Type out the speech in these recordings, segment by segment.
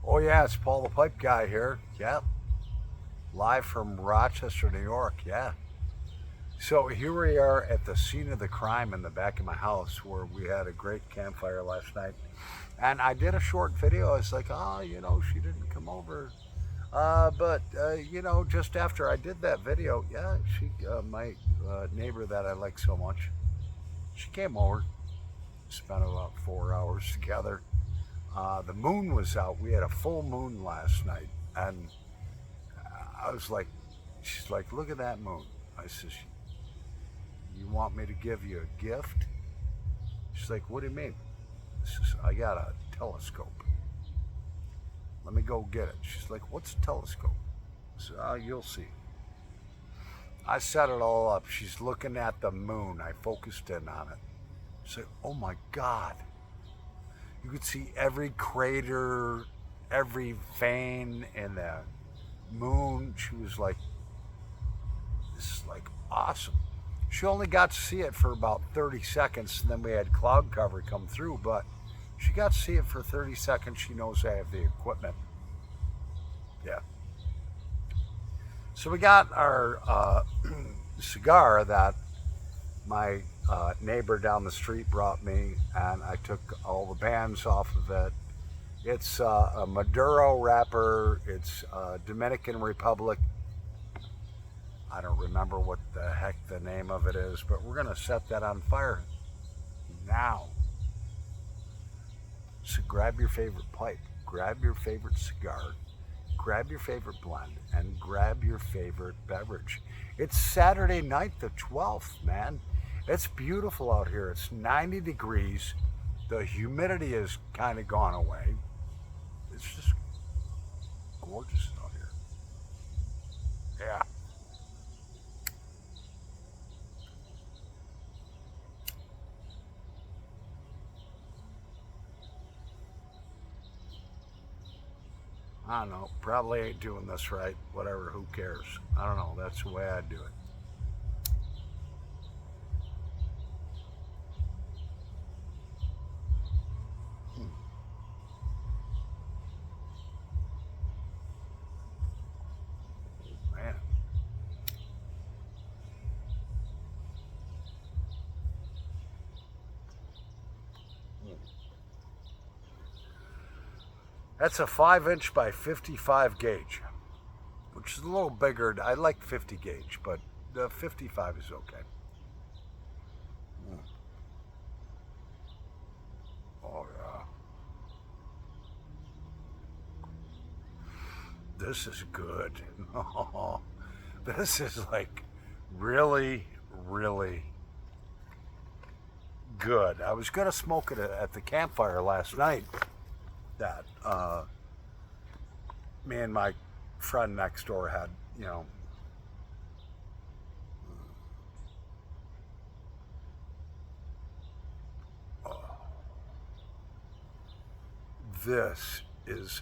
Oh yeah, it's Paul the Pipe Guy here. Yeah, live from Rochester, New York. Yeah. So here we are at the scene of the crime in the back of my house where we had a great campfire last night. And I did a short video. I was like, she didn't come over. But just after I did that video, yeah, my neighbor that I like so much, she came over, spent about 4 hours together. The moon was out. We had a full moon last night. And I was like, she's like, look at that moon. I says, you want me to give you a gift? She's like, what do you mean? I says, I got a telescope. Let me go get it. She's like, what's a telescope? I said, you'll see. I set it all up. She's looking at the moon. I focused in on it. She's like, oh my God. You could see every crater, every vein in the moon. She was like, this is like awesome. She only got to see it for about 30 seconds, and then we had cloud cover come through, but she got to see it for 30 seconds. She knows I have the equipment. Yeah. So we got our cigar that my neighbor down the street brought me, and I took all the bands off of it. It's a Maduro wrapper. It's Dominican Republic. I don't remember what the heck the name of it is, but we're going to set that on fire now. So grab your favorite pipe, grab your favorite cigar, grab your favorite blend, and grab your favorite beverage. It's Saturday night, the 12th, man. It's beautiful out here. It's 90 degrees. The humidity has kind of gone away. It's just gorgeous out here. Yeah. I don't know. Probably ain't doing this right. Whatever. Who cares? I don't know. That's the way I do it. Hmm, man. Hmm. That's a 5 inch by 55 gauge, which is a little bigger. I like 50 gauge, but the 55 is okay. Hmm. Oh yeah. This is good. This is like really, really good. I was gonna smoke it at the campfire last night. That me and my friend next door had, you know, uh, this is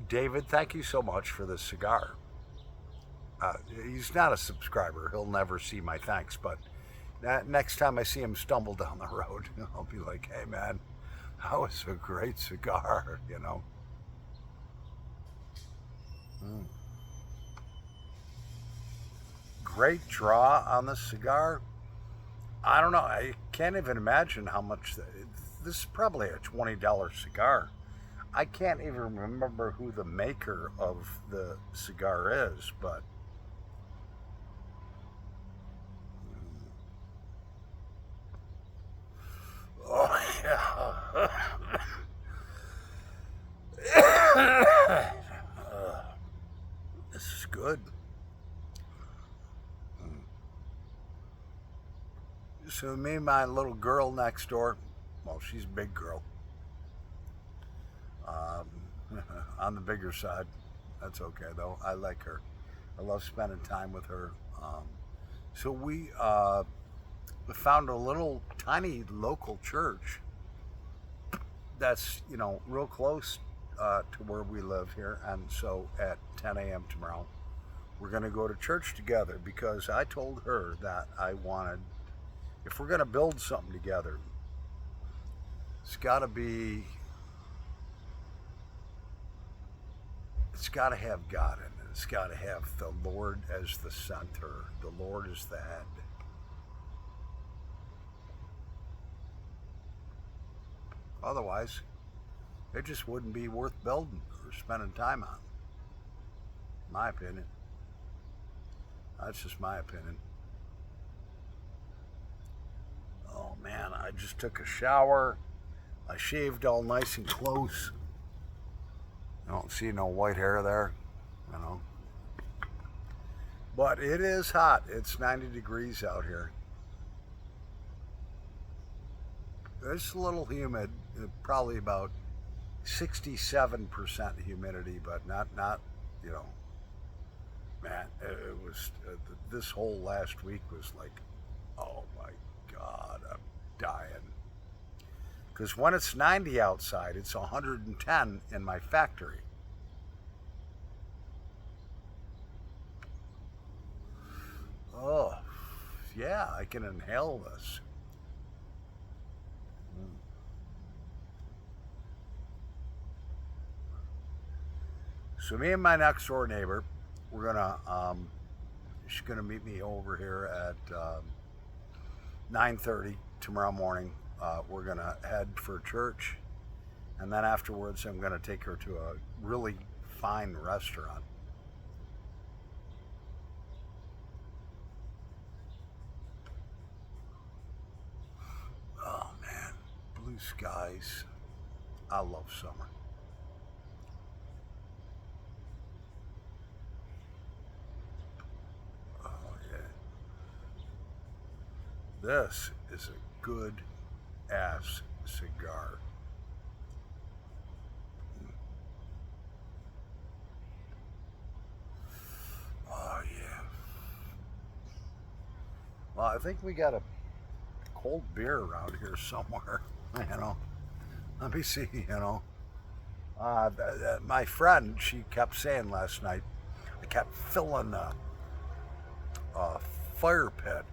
David. Thank you so much for this cigar. He's not a subscriber. He'll never see my thanks, but next time I see him stumble down the road, I'll be like, hey man, that was a great cigar, you know. Mm. Great draw on the cigar. I don't know. I can't even imagine how much. This is probably a $20 cigar. I can't even remember who the maker of the cigar is, but oh yeah, this is good. So me and my little girl next door, well, she's a big girl, on the bigger side. That's okay though. I like her. I love spending time with her. So we found a little tiny local church that's real close to where we live here, and so at 10 a.m. tomorrow we're going to go to church together because I told her that I wanted, if we're going to build something together, it's got to be It's got to have God in it. It's got to have the Lord as the center. The Lord is the head. Otherwise, it just wouldn't be worth building or spending time on. My opinion. That's just my opinion. Oh man, I just took a shower. I shaved all nice and close. I don't see no white hair there, you know. But it is hot. It's 90 degrees out here. It's a little humid, probably about 67% humidity, but not, you know, man, it was, this whole last week was like, oh my God, I'm dying. Because when it's 90 outside, it's 110 in my factory. Oh, yeah, I can inhale this. So me and my next door neighbor, we're gonna, she's gonna meet me over here at 9:30 tomorrow morning. We're gonna head for church, and then afterwards I'm gonna take her to a really fine restaurant. Oh man, blue skies. I love summer. Oh yeah. This is a good ass cigar. Oh yeah. Well, I think we got a cold beer around here somewhere. You know, let me see. You know, my friend, she kept saying last night, I kept filling a fire pit,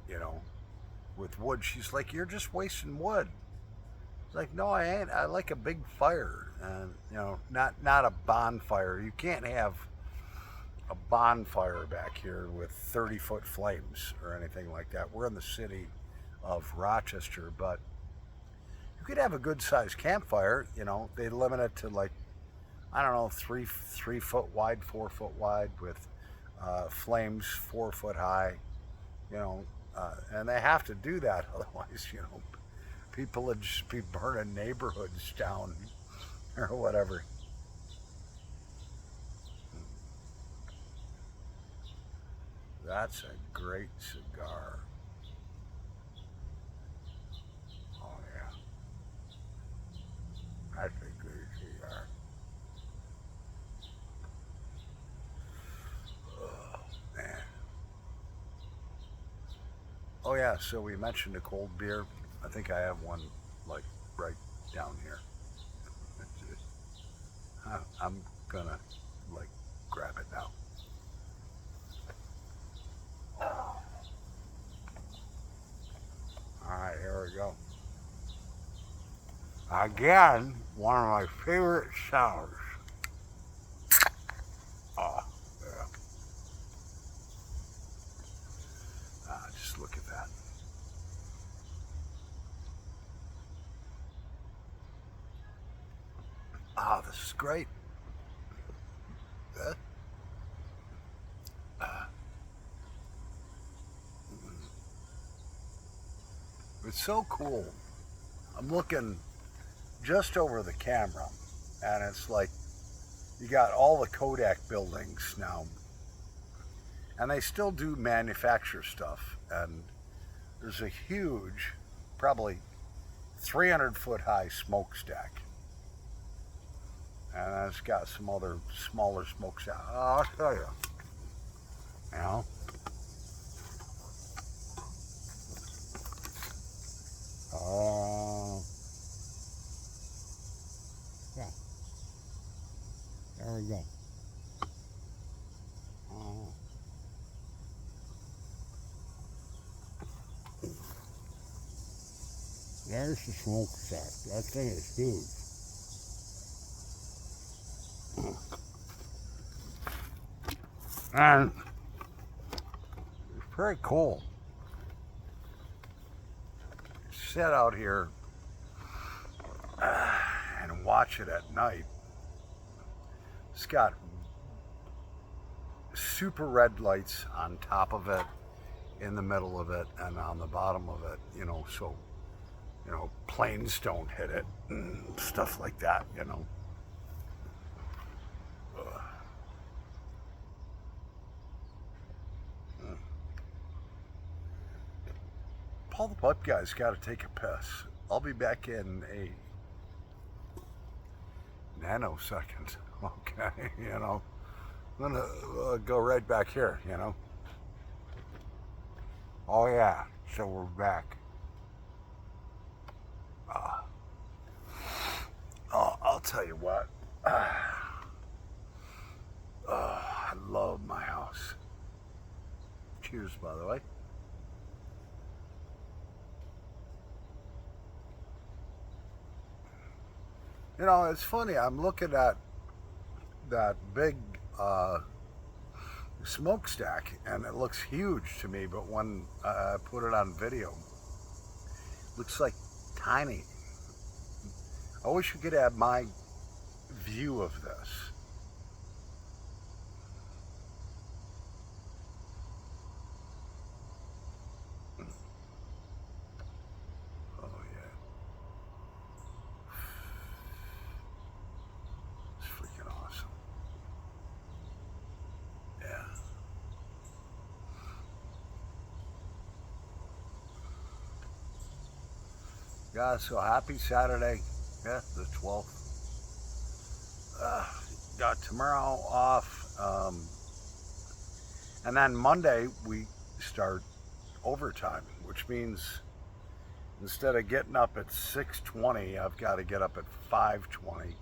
you know, with wood. She's like, "You're just wasting wood." It's like, "No, I ain't. I like a big fire, and you know, not a bonfire. You can't have a bonfire back here with 30-foot flames or anything like that. We're in the city of Rochester, but you could have a good sized campfire. You know, they limit it to like, I don't know, 3 foot wide, 4 foot wide, with flames 4 foot high. You know, and they have to do that, otherwise, you know, people would just be burning neighborhoods down or whatever. That's a great cigar. Oh yeah, that's a good cigar. Oh man. Oh yeah. So we mentioned a cold beer. I think I have one like right down here. I'm gonna like grab it now. All right, here we go. Again, one of my favorite sours. Oh, yeah. Just look at that. Ah, this is great. Uh, it's so cool. I'm looking just over the camera, and it's like you got all the Kodak buildings now, and they still do manufacture stuff. And there's a huge, probably 300-foot high smokestack, and it's got some other smaller smokestacks. Oh, I'll tell you, you know. Oh, yeah. There we go. Oh. There's the smokestack. That thing is huge. And it's very cool. Sit out here and watch it at night. It's got super red lights on top of it, in the middle of it, and on the bottom of it, so, planes don't hit it and stuff like that, Paul the Pipe Guy's got to take a piss. I'll be back in a nanosecond. Okay, I'm gonna go right back here, Oh yeah, so we're back. I'll tell you what. I love my house. Cheers, by the way. It's funny. I'm looking at that big smokestack, and it looks huge to me. But when I put it on video, it looks like tiny. I wish you could have my view of this. Oh yeah, it's freaking awesome. Yeah. Yeah, so happy Saturday. Yeah, the 12th. Got tomorrow off. And then Monday we start overtime, which means instead of getting up at 6:20, I've got to get up at 5:20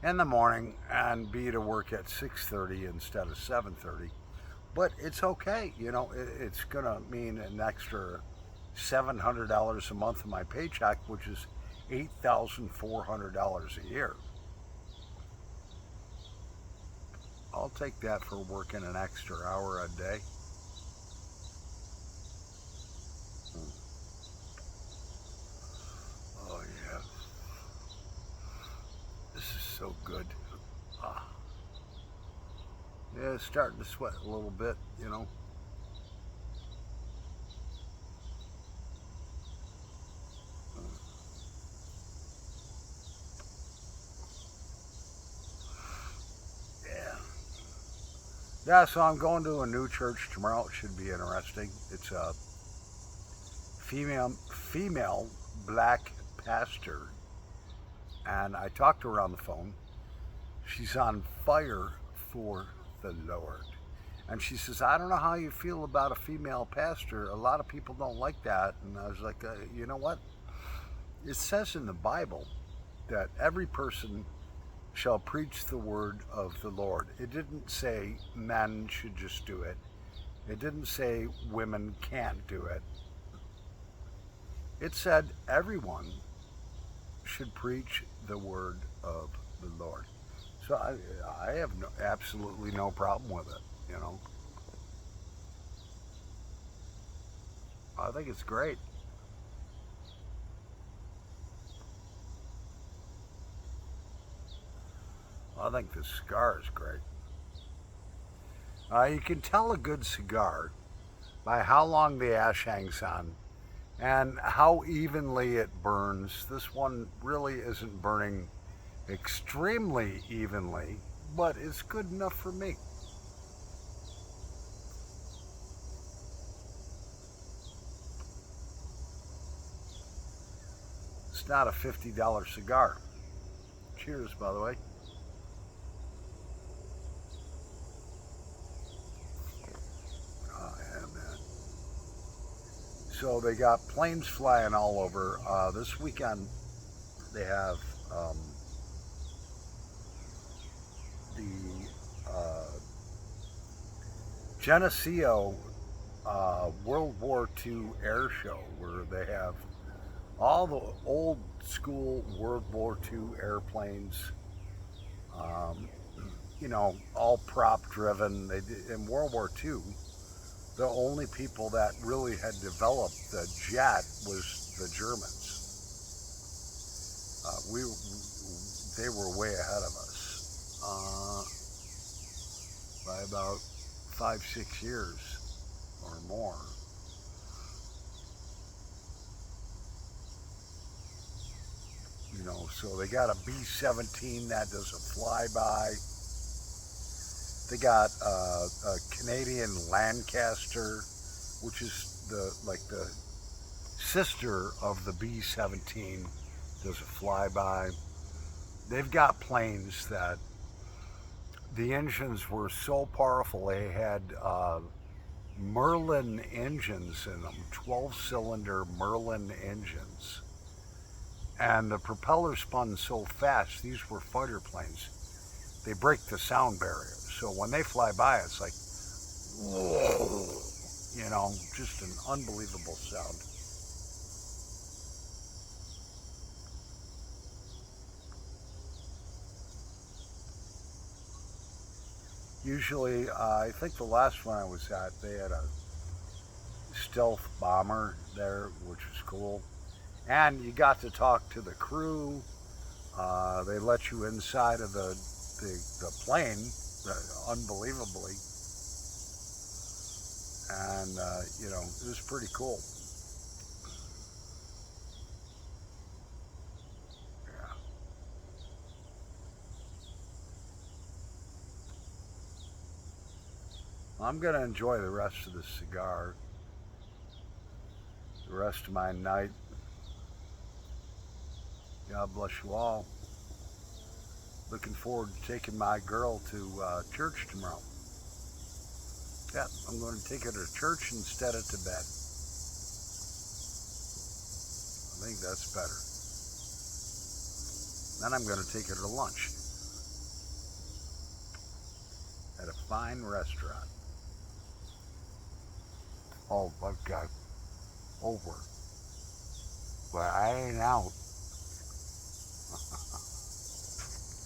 in the morning and be to work at 6:30 instead of 7:30. But it's okay, it's gonna mean an extra $700 a month in my paycheck, which is $8,400 a year. I'll take that for working an extra hour a day. Oh yeah, this is so good. Ah. Yeah, it's starting to sweat a little bit, Yeah. Yeah, so I'm going to a new church tomorrow. It should be interesting. It's a female black pastor, and I talked to her on the phone. She's on fire for the Lord. And she says, I don't know how you feel about a female pastor. A lot of people don't like that. And I was like, you know what? It says in the Bible that every person shall preach the word of the Lord. It didn't say men should just do it. It didn't say women can't do it. It said everyone should preach the word of the Lord. So I have absolutely no problem with it, I think it's great. I think the cigar is great. You can tell a good cigar by how long the ash hangs on and how evenly it burns. This one really isn't burning extremely evenly, but it's good enough for me. It's not a $50 cigar. Cheers, by the way. Oh, yeah, man. So they got planes flying all over. This weekend they have the Geneseo World War II air show, where they have all the old school World War II airplanes. Um, all prop driven. They did, in World War II, the only people that really had developed the jet was the Germans. They were way ahead of us by about 5, 6 years or more. So they got a B-17 that does a flyby. They got a Canadian Lancaster, which is the sister of the B-17, does a flyby. They've got planes that the engines were so powerful they had Merlin engines in them, 12-cylinder Merlin engines. And the propeller spun so fast, these were fighter planes, they break the sound barrier. So when they fly by, it's like, whoa, just an unbelievable sound. Usually, I think the last one I was at, they had a stealth bomber there, which was cool. And you got to talk to the crew. They let you inside of the plane, unbelievably. And, it was pretty cool. Yeah. I'm going to enjoy the rest of the cigar, the rest of my night. God bless you all. Looking forward to taking my girl to church tomorrow. Yeah, I'm going to take her to church instead of to bed. I think that's better. Then I'm going to take her to lunch at a fine restaurant. Oh, I've got over. But I ain't out.